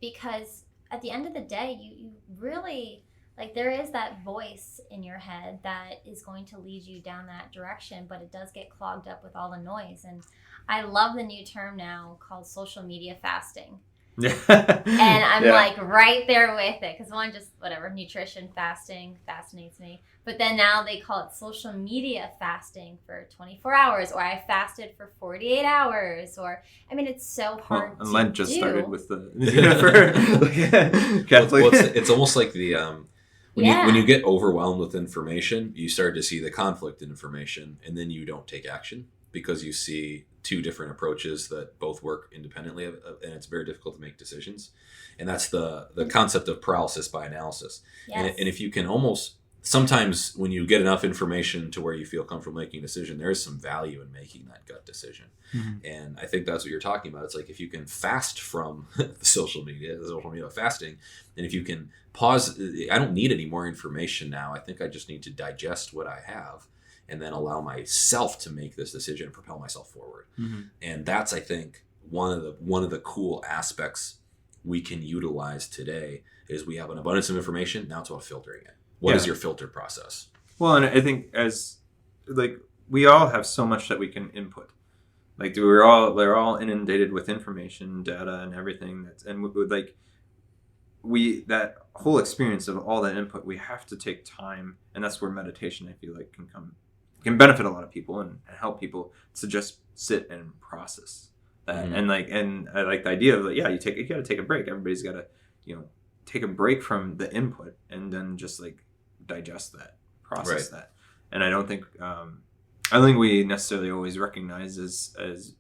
Because at the end of the day, you really, like, there is that voice in your head that is going to lead you down that direction, but it does get clogged up with all the noise. And I love the new term now called social media fasting. And I'm like right there with it, because one, just whatever, nutrition fasting fascinates me, but then now they call it social media fasting for 24 hours, or I fasted for 48 hours, or it's so hard to Lent just do. started with the It's almost like the when you get overwhelmed with information, you start to see the conflict in information, and then you don't take action because you see two different approaches that both work independently, and it's very difficult to make decisions. And that's the concept of paralysis by analysis. Yes. And if you can almost, sometimes when you get enough information to where you feel comfortable making a decision, there is some value in making that gut decision. Mm-hmm. And I think that's what you're talking about. It's like if you can fast from the social media fasting, and if you can pause, I don't need any more information now. I think I just need to digest what I have and then allow myself to make this decision and propel myself forward. Mm-hmm. And that's, I think, one of the cool aspects we can utilize today is we have an abundance of information. Now it's about filtering it. What is your filter process? Well, and I think we all have so much that we can input. Like they're all inundated with information, data, and everything. That whole experience of all that input, we have to take time, and that's where meditation, I feel like, can benefit a lot of people and help people to just sit and process that. Mm-hmm. And I like the idea of you got to take a break. Everybody's got to take a break from the input and then just digest that, process that. And I don't think we necessarily always recognize as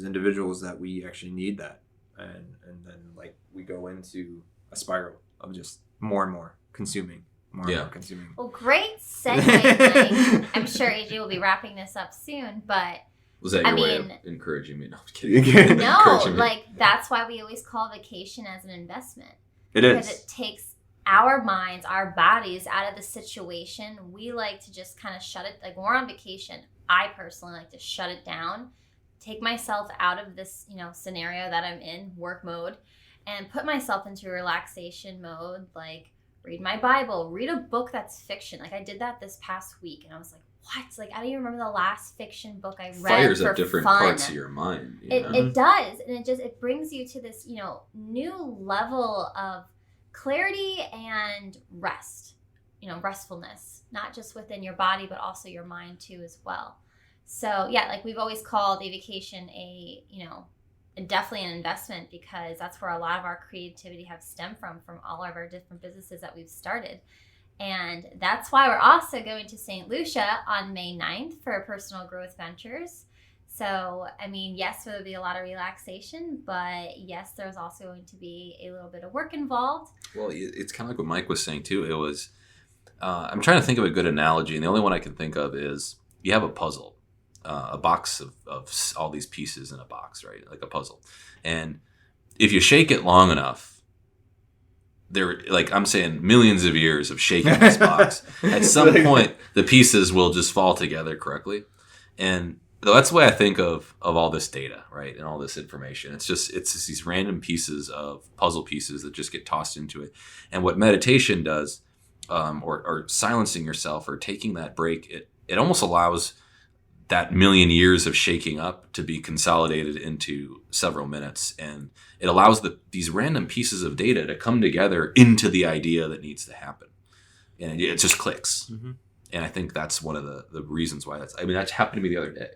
individuals that we actually need that, and then we go into a spiral of just more and more consuming. More consuming. Well, great segue. I'm sure AJ will be wrapping this up soon, but was that your way of encouraging me? No, I'm kidding. No, that's why we always call vacation as an investment. It is. Because it takes our minds, our bodies out of the situation. We like to just kind of shut it. Like when we're on vacation, I personally like to shut it down, take myself out of this, scenario that I'm in, work mode, and put myself into relaxation mode, read my Bible, read a book that's fiction. I did that this past week, and I was like, what? I don't even remember the last fiction book I read. Fires for up different fun. parts of your mind. It does, and it brings you to this, new level of clarity and rest, restfulness, not just within your body, but also your mind too as well. So yeah, we've always called a vacation definitely an investment, because that's where a lot of our creativity have stemmed from all of our different businesses that we've started. And that's why we're also going to St. Lucia on May 9th for Personal Growth Ventures. So, I mean, yes, there will be a lot of relaxation, but yes, there's also going to be a little bit of work involved. Well, it's kind of like what Mike was saying too. It was, I'm trying to think of a good analogy, and the only one I can think of is you have a puzzle, a box of all these pieces in a box, right? Like a puzzle. And if you shake it long enough, there, like I'm saying, millions of years of shaking this box, at some point the pieces will just fall together correctly. And that's the way I think of all this data, right, and all this information. It's just these random pieces of puzzle pieces that just get tossed into it. And what meditation does, or silencing yourself, or taking that break, it almost allows that million years of shaking up to be consolidated into several minutes, and it allows these random pieces of data to come together into the idea that needs to happen, and it just clicks. Mm-hmm. And I think that's one of the reasons why that happened to me the other day.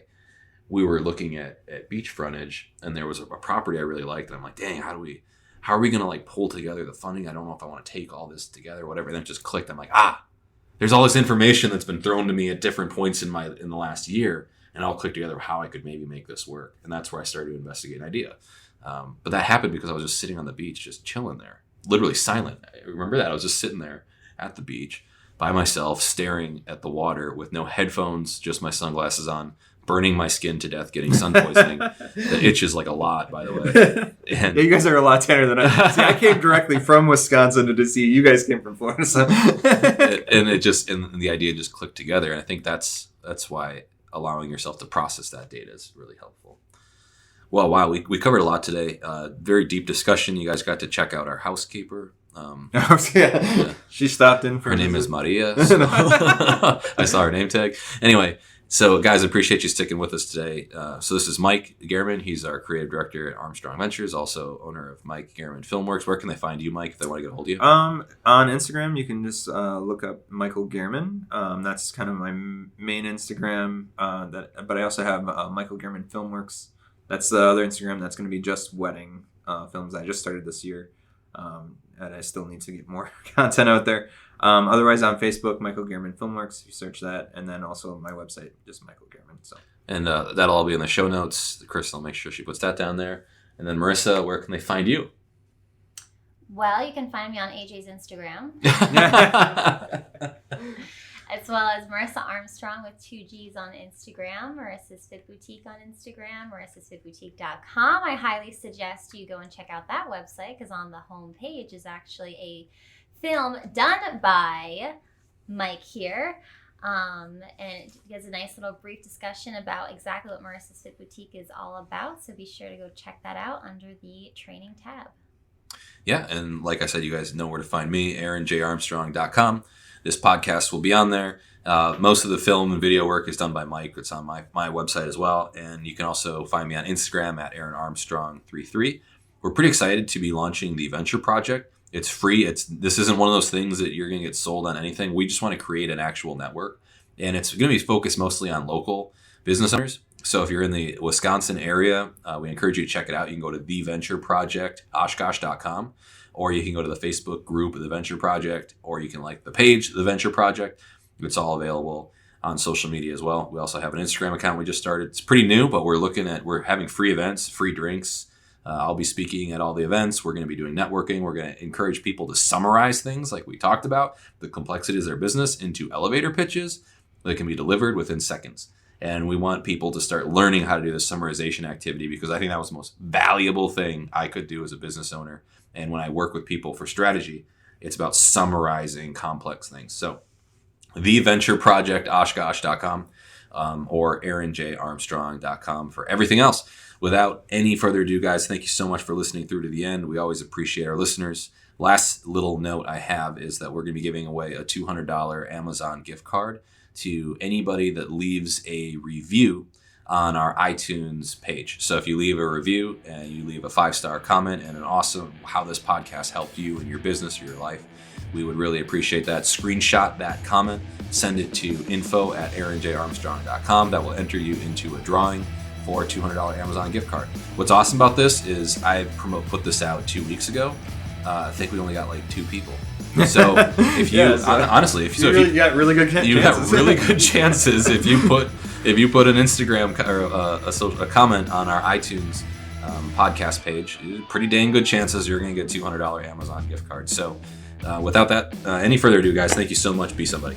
We were looking at beach frontage, and there was a property I really liked, and I'm like, dang, how are we gonna like pull together the funding? I don't know if I want to take all this together, whatever. And then it just clicked. I'm like, there's all this information that's been thrown to me at different points in the last year, and I'll click together how I could maybe make this work. And that's where I started to investigate an idea. But that happened because I was just sitting on the beach, just chilling there, literally silent. I remember that. I was just sitting there at the beach by myself, staring at the water with no headphones, just my sunglasses on, burning my skin to death, getting sun poisoning. That itches like a lot, by the way. And yeah, you guys are a lot tanner than I am. See, I came directly from Wisconsin to DC. You guys came from Florida. So. and the idea just clicked together. And I think that's why allowing yourself to process that data is really helpful. Well, wow, we covered a lot today. Very deep discussion. You guys got to check out our housekeeper. Yeah. She stopped in for her name is Maria. So I saw her name tag. Anyway, so guys, I appreciate you sticking with us today. So this is Mike Gehrman. He's our creative director at Armstrong Ventures, also owner of Mike Gehrman Filmworks. Where can they find you, Mike, if they want to get a hold of you? On Instagram, you can just look up Michael Gehrman. That's kind of my main Instagram. But I also have Michael Gehrman Filmworks. That's the other Instagram. That's going to be just wedding films. I just started this year. And I still need to get more content out there. Otherwise, on Facebook, Michael Gehrman Filmworks, if you search that. And then also my website, just Michael Gehrman. So. And that'll all be in the show notes. Kristen will make sure she puts that down there. And then Marissa, where can they find you? Well, you can find me on AJ's Instagram. As well as Marissa Armstrong with 2 G's on Instagram, Marissa's Fit Boutique on Instagram, marissasfitboutique.com. I highly suggest you go and check out that website, because on the home page is actually a film done by Mike here. And it gives a nice little brief discussion about exactly what Marissa's Fit Boutique is all about. So be sure to go check that out under the training tab. Yeah, and like I said, you guys know where to find me, AaronJArmstrong.com. This podcast will be on there. Most of the film and video work is done by Mike. It's on my website as well. And you can also find me on Instagram at AaronArmstrong33. We're pretty excited to be launching the Venture Project. It's free. This isn't one of those things that you're going to get sold on anything. We just want to create an actual network. And it's going to be focused mostly on local business owners. So if you're in the Wisconsin area, we encourage you to check it out. You can go to theventureproject.oshkosh.com. Or you can go to the Facebook group of The Venture Project, or you can like the page, The Venture Project. It's all available on social media as well. We also have an Instagram account we just started. It's pretty new, but we're having free events, free drinks. I'll be speaking at all the events. We're going to be doing networking. We're going to encourage people to summarize things like we talked about, the complexities of their business, into elevator pitches that can be delivered within seconds. And we want people to start learning how to do the summarization activity, because I think that was the most valuable thing I could do as a business owner. And when I work with people for strategy, it's about summarizing complex things. So theventureproject.oshkosh.com or AaronJArmstrong.com for everything else. Without any further ado, guys, thank you so much for listening through to the end. We always appreciate our listeners. Last little note I have is that we're going to be giving away a $200 Amazon gift card to anybody that leaves a review on our iTunes page. So if you leave a review and you leave a 5-star comment and an awesome how this podcast helped you in your business or your life, we would really appreciate that. Screenshot that comment, send it to info@aaronjarmstrong.com. That will enter you into a drawing for a $200 Amazon gift card. What's awesome about this is I put this out 2 weeks ago. I think we only got like 2 people. So if you honestly, if you got really good chances. you have really good chances if you put an Instagram or a comment on our iTunes podcast page, pretty dang good chances you're going to get $200 Amazon gift card. So without that, any further ado, guys, thank you so much. Be somebody.